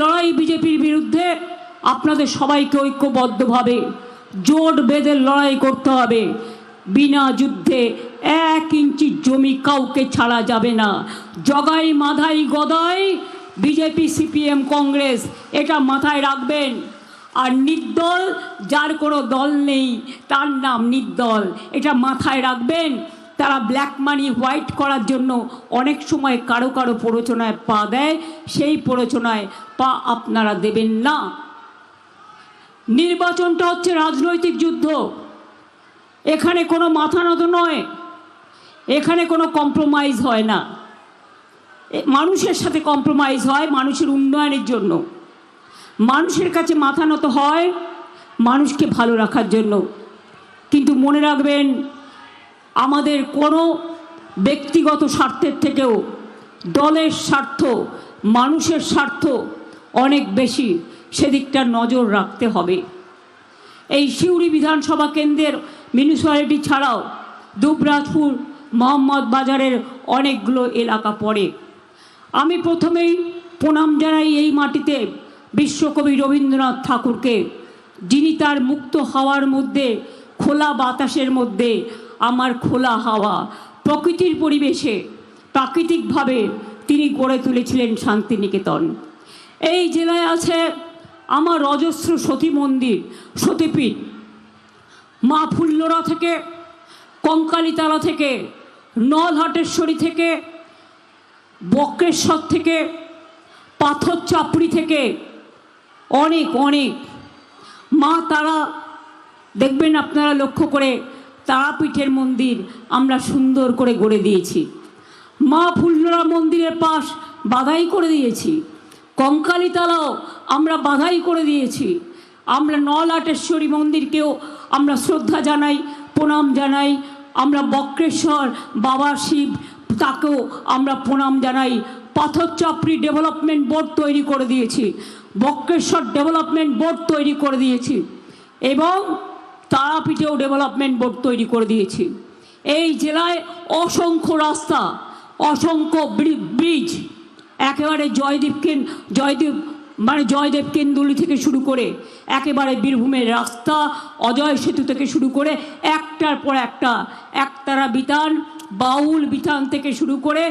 লড়াই বিজেপির বিরুদ্ধে আপনাদের সবাইকে ঐক্যবদ্ধভাবে জোট বেঁধে লড়াই করতে হবে। বিনা যুদ্ধে 1 ইঞ্চি জমি কাউকে ছাড়া যাবে না। জগাই মাধাই গদাই বিজেপি সিপিএম কংগ্রেস, এটা মাথায় রাখবেন। আর নির্দল, যার কোনো দল নেই তার নাম নির্দল, এটা মাথায় রাখবেন। তারা ব্ল্যাক মানি হোয়াইট করার জন্য অনেক সময় কারো কারো প্ররোচনায় পা দেয়, সেই প্ররোচনায় পা আপনারা দেবেন না। নির্বাচনটা হচ্ছে রাজনৈতিক যুদ্ধ, এখানে কোনো মাথা নত নয়, এখানে কোনো কম্প্রোমাইজ হয় না। মানুষের সাথে কম্প্রোমাইজ হয় মানুষের উন্নয়নের জন্য, মানুষের কাছে মাথা নত হয় মানুষকে ভালো রাখার জন্য। কিন্তু মনে রাখবেন, আমাদের কোনো ব্যক্তিগত স্বার্থের থেকেও দলের স্বার্থ, মানুষের স্বার্থ অনেক বেশি, সেদিকটার নজর রাখতে হবে। এই সিউড়ি বিধানসভা কেন্দ্রের মিউনিসিপ্যালিটি ছাড়াও দুবরাজপুর, মোহাম্মদ বাজারের অনেকগুলো এলাকা পড়ে। আমি প্রথমেই প্রণাম জানাই এই মাটিতে বিশ্বকবি রবীন্দ্রনাথ ঠাকুরকে, যিনি তার মুক্ত হাওয়ার মধ্যে, খোলা বাতাসের মধ্যে, আমার খোলা হাওয়া, প্রকৃতির পরিবেশে প্রাকৃতিকভাবে তিনি গড়ে তুলেছিলেন শান্তিনিকেতন। এই জেলায় আছে আমার অজস্র সতী মন্দির, সতীপীঠ, মা ফুল্লরা থেকে, কঙ্কালীতলা থেকে, নলহাটেশ্বরী থেকে, বক্রেশ্বর থেকে, পাথর চাপড়ি থেকে অনেক অনেক মা তারা দেখবেন আপনারা লক্ষ্য করে, তারাপীঠের মন্দির আমরা সুন্দর করে গড়ে দিয়েছি। মা ফুল্লরা মন্দিরের পাশ বাধাই করে দিয়েছি, কঙ্কালীতলাও আমরা বাধাই করে দিয়েছি। আমরা নলহাটেশ্বরী মন্দিরকেও আমরা শ্রদ্ধা জানাই, প্রণাম জানাই। আমরা বক্রেশ্বর বাবা শিব, তাকেও আমরা প্রণাম জানাই। পাথর চাপড়ি ডেভেলপমেন্ট বোর্ড তৈরি করে দিয়েছি, বক্রেশ্বর ডেভেলপমেন্ট বোর্ড তৈরি করে দিয়েছি, এবং তারাপীঠেও ডেভেলপমেন্ট বোর্ড তৈরি করে দিয়েছি। এই জেলায় অসংখ্য রাস্তা, অসংখ্য ব্রিজ, একেবারে জয়দেব কেন্দুলি থেকে শুরু করে একেবারে বীরভূমের রাস্তা, অজয় সেতু থেকে শুরু করে একটার পর একটা, একতারা বিতান, বাউল বিতান থেকে শুরু করে,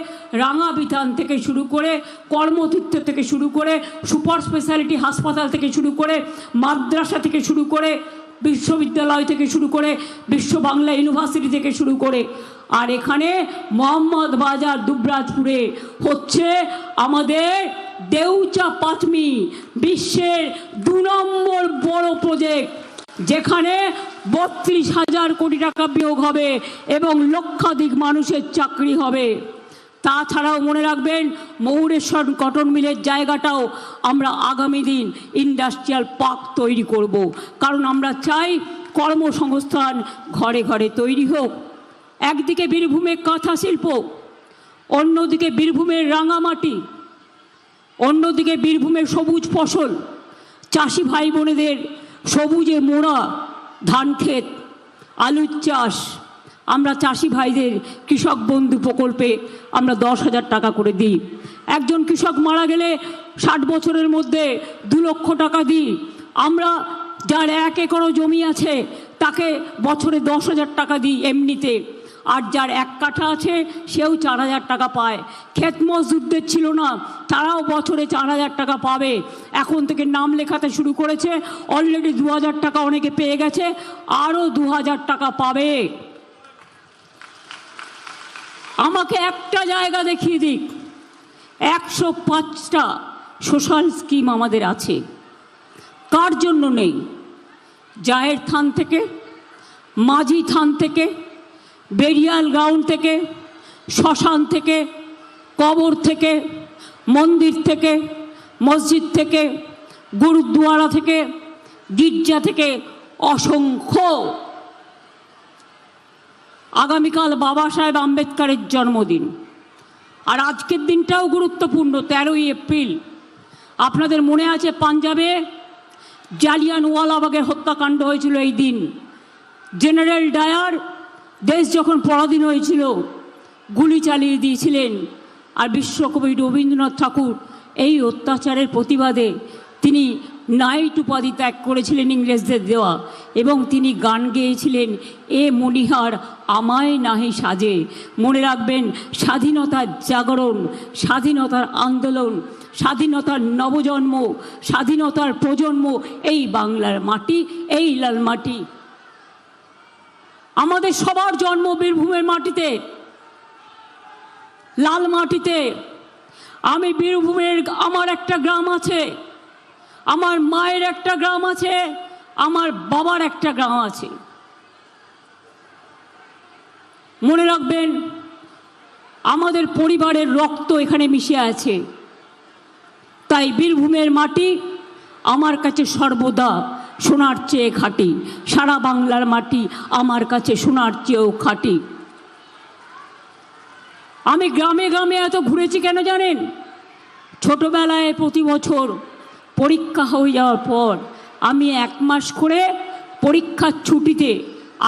রাঙা বিতান থেকে শুরু করে, কর্মতীর্থ থেকে শুরু করে, সুপার স্পেশালিটি হাসপাতাল থেকে শুরু করে, মাদ্রাসা থেকে শুরু করে, বিশ্ববিদ্যালয় থেকে শুরু করে, বিশ্ব বাংলা ইউনিভার্সিটি থেকে শুরু করে, আর এখানে মোহাম্মদ বাজার দুবরাজপুরে হচ্ছে আমাদের দেউচা পাথমি, বিশ্বের 2 নম্বর বড় প্রজেক্ট, যেখানে 32,000 কোটি টাকা বিয়োগ হবে এবং লক্ষাধিক মানুষের চাকরি হবে। তাছাড়াও মনে রাখবেন, ময়ূরেশ্বর কটন মিলের জায়গাটাও আমরা আগামী দিন ইন্ডাস্ট্রিয়াল পার্ক তৈরি করব, কারণ আমরা চাই কর্মসংস্থান ঘরে ঘরে তৈরি হোক। একদিকে বীরভূমের কাঁথা শিল্প, অন্যদিকে বীরভূমের রাঙামাটি, অন্যদিকে বীরভূমের সবুজ ফসল, চাষি ভাই বোনেদের সবুজে মোড়া ধান ক্ষেত, আলুর চাষ। আমরা চাষি ভাইদের কৃষক বন্ধু প্রকল্পে আমরা 10,000 টাকা করে দিই। একজন কৃষক মারা গেলে 60 বছরের মধ্যে 2 লক্ষ টাকা দিই। আমরা যার 1 একর জমি আছে তাকে বছরে 10,000 টাকা দিই এমনিতে, আর যার 1 কাঠা আছে সেও 4,000 টাকা পায়। ক্ষেত মজদুরদের ছিল না, তারাও বছরে 4,000 টাকা পাবে। এখন থেকে নাম লেখাতে শুরু করেছে, অলরেডি 2,000 টাকা অনেকে পেয়ে গেছে, আরও 2,000 টাকা পাবে। আমাকে একটা জায়গা দেখিয়ে দিক, 105টা সোশ্যাল স্কিম আমাদের আছে, কার জন্য নেই? জায়ের থান থেকে, মাঝি থান থেকে, বেরিয়াল গ্রাউন্ড থেকে, শ্মশান থেকে, কবর থেকে, মন্দির থেকে, মসজিদ থেকে, গুরুদ্বারা থেকে, গির্জা থেকে, অসংখ্য। আগামীকাল বাবা সাহেব আম্বেদকরের জন্মদিন, আর আজকের দিনটাও গুরুত্বপূর্ণ। 13ই এপ্রিল আপনাদের মনে আছে পাঞ্জাবে জালিয়ানওয়ালাবাগের হত্যাকাণ্ড হয়েছিল এই দিন। জেনারেল ডায়ার দেশ যখন পরাধীন হয়েছিল গুলি চালিয়ে দিয়েছিলেন, আর বিশ্বকবি রবীন্দ্রনাথ ঠাকুর এই অত্যাচারের প্রতিবাদে তিনি নাইট উপাধি ত্যাগ করেছিলেন ইংরেজদের দেওয়া, এবং তিনি গান গেয়েছিলেন এ মণিহার আমায় নাহি সাজে। মনে রাখবেন, স্বাধীনতার জাগরণ, স্বাধীনতার আন্দোলন, স্বাধীনতার নবজন্ম, স্বাধীনতার প্রজন্ম এই বাংলার মাটি, এই লাল মাটি। আমাদের সবার জন্ম বীরভূমের মাটিতে, লাল মাটিতে। আমি বীরভূমের, আমার একটা গ্রাম আছে, আমার মায়ের একটা গ্রাম আছে, আমার বাবার একটা গ্রাম আছে। মনে রাখবেন, আমাদের পরিবারের রক্ত এখানে মিশে আছে। তাই বীরভূমের মাটি আমার কাছে সর্বদা সোনার চেয়ে খাঁটি। সারা বাংলার মাটি আমার কাছে সোনার চেয়েও খাঁটি। আমি গ্রামে গ্রামে এত ঘুরেছি কেন জানেন? ছোটবেলায় প্রতি বছর পরীক্ষা হয়ে যাওয়ার পর আমি 1 মাস করে পরীক্ষার ছুটিতে,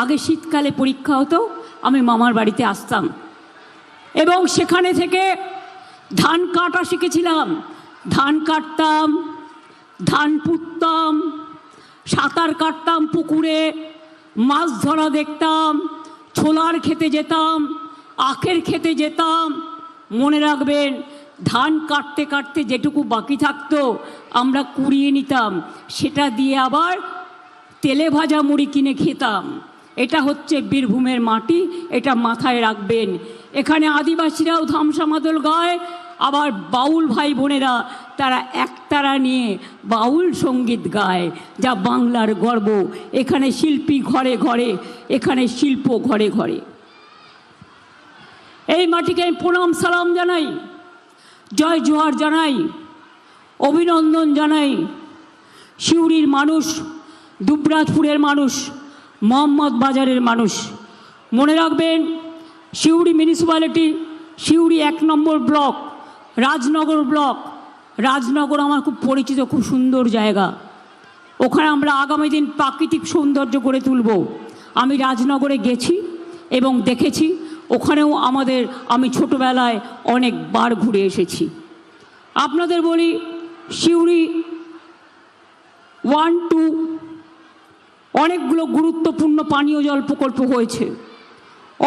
আগে শীতকালে পরীক্ষা হতো, আমি মামার বাড়িতে আসতাম এবং সেখানে থেকে ধান কাটা শিখেছিলাম। ধান কাটতাম, ধান পুঁততাম, সাঁতার কাটতাম পুকুরে, মাছ ধরা দেখতাম, ছোলার খেতে যেতাম, আখের খেতে যেতাম। মনে রাখবেন, ধান কাটতে কাটতে যেটুকু বাকি থাকতো আমরা কুড়িয়ে নিতাম, সেটা দিয়ে আবার তেলে ভাজা মুড়ি কিনে খেতাম। এটা হচ্ছে বীরভূমের মাটি, এটা মাথায় রাখবেন। এখানে আদিবাসীরাও ধামসা মাদল গায়, আবার বাউল ভাই বোনেরা তারা একতারা নিয়ে বাউল সঙ্গীত গায়, যা বাংলার গর্ব। এখানে শিল্পী ঘরে ঘরে, এখানে শিল্প ঘরে ঘরে। এই মাটিকে আমি প্রণাম সালাম জানাই, জয় জোহার জানাই, অভিনন্দন জানাই। সিউড়ির মানুষ, দুবরাজপুরের মানুষ, মোহাম্মদ বাজারের মানুষ। মনে রাখবেন, সিউড়ি মিউনিসিপ্যালিটি, সিউড়ি 1 নম্বর ব্লক, রাজনগর ব্লক। রাজনগর আমার খুব পরিচিত, খুব সুন্দর জায়গা। ওখানে আমরা আগামী দিন প্রাকৃতিক সৌন্দর্য করে তুলব। আমি রাজনগরে গেছি এবং দেখেছি, ওখানেও আমি ছোটোবেলায় অনেকবার ঘুরে এসেছি। আপনাদের বলি, সিউড়ি 1, 2 অনেকগুলো গুরুত্বপূর্ণ পানীয় জল প্রকল্প হয়েছে,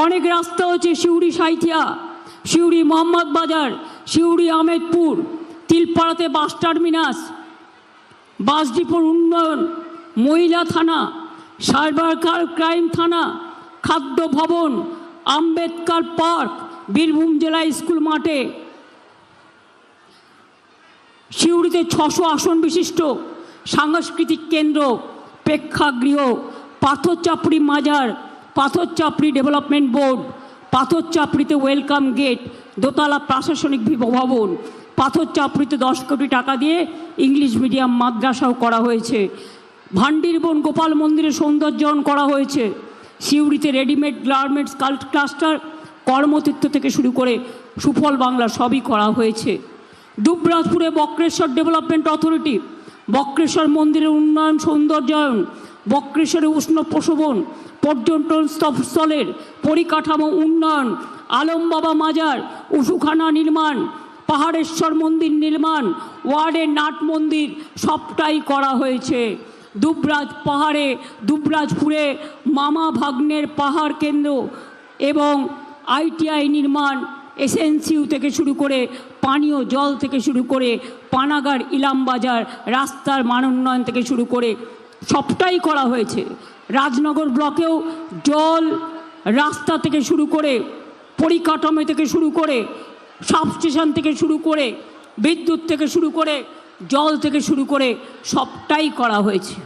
অনেক রাস্তা হয়েছে। সিউড়ি সাঁইথিয়া, সিউড়ি মোহাম্মদ বাজার, সিউড়ি আহমেদপুর, তিলপাড়াতে বাস টার্মিনাস, বাস ডিপোর উন্নয়ন, মহিলা থানা, সাইবার ক্রাইম থানা, খাদ্য ভবন, আম্বেদকর পার্ক, বীরভূম জেলা স্কুল মাঠে। সিউড়িতে 600 আসন বিশিষ্ট সাংস্কৃতিক কেন্দ্র, প্রেক্ষাগৃহ, পাথরচাপড়ি মাজার, পাথরচাপড়ি ডেভেলপমেন্ট বোর্ড, পাথরচাপড়িতে ওয়েলকাম গেট, দোতলা প্রশাসনিক ভবন, পাথরচাপড়িতে 10 কোটি টাকা দিয়ে ইংলিশ মিডিয়াম মাদ্রাসাও করা হয়েছে। ভান্ডিরবন গোপাল মন্দিরের সৌন্দর্যায়ন করা হয়েছে। সিউড়িতে রেডিমেড গার্মেন্টস ক্লাস্টার, কর্মতীর্থ থেকে শুরু করে সুফল বাংলা সবই করা হয়েছে। দুবরাজপুরে বক্রেশ্বর ডেভেলপমেন্ট অথরিটি, বক্রেশ্বর মন্দিরের উন্নয়ন সৌন্দর্যায়ন, বক্রেশ্বরে উষ্ণ প্রসবন, পর্যটন স্থলের পরিকাঠামো উন্নয়ন, আলমবাবা মাজার, উসুখানা নির্মাণ, পাহাড়েশ্বর মন্দির নির্মাণ, ওয়ার্ডের নাট মন্দির, সবটাই করা হয়েছে। দুবরাজপুরে মামা ভাগ্নের পাহাড় কেন্দ্র এবং ITI নির্মাণ, SNCU থেকে শুরু করে পানীয় জল থেকে শুরু করে পানাগার ইলামবাজার রাস্তার মান উন্নয়ন থেকে শুরু করে সবটাই করা হয়েছে। রাজনগর ব্লকেও জল, রাস্তা থেকে শুরু করে পরিকাঠামো থেকে শুরু করে সাবস্টেশন থেকে শুরু করে বিদ্যুৎ থেকে শুরু করে জল থেকে শুরু করে সবটাই করা হয়েছে।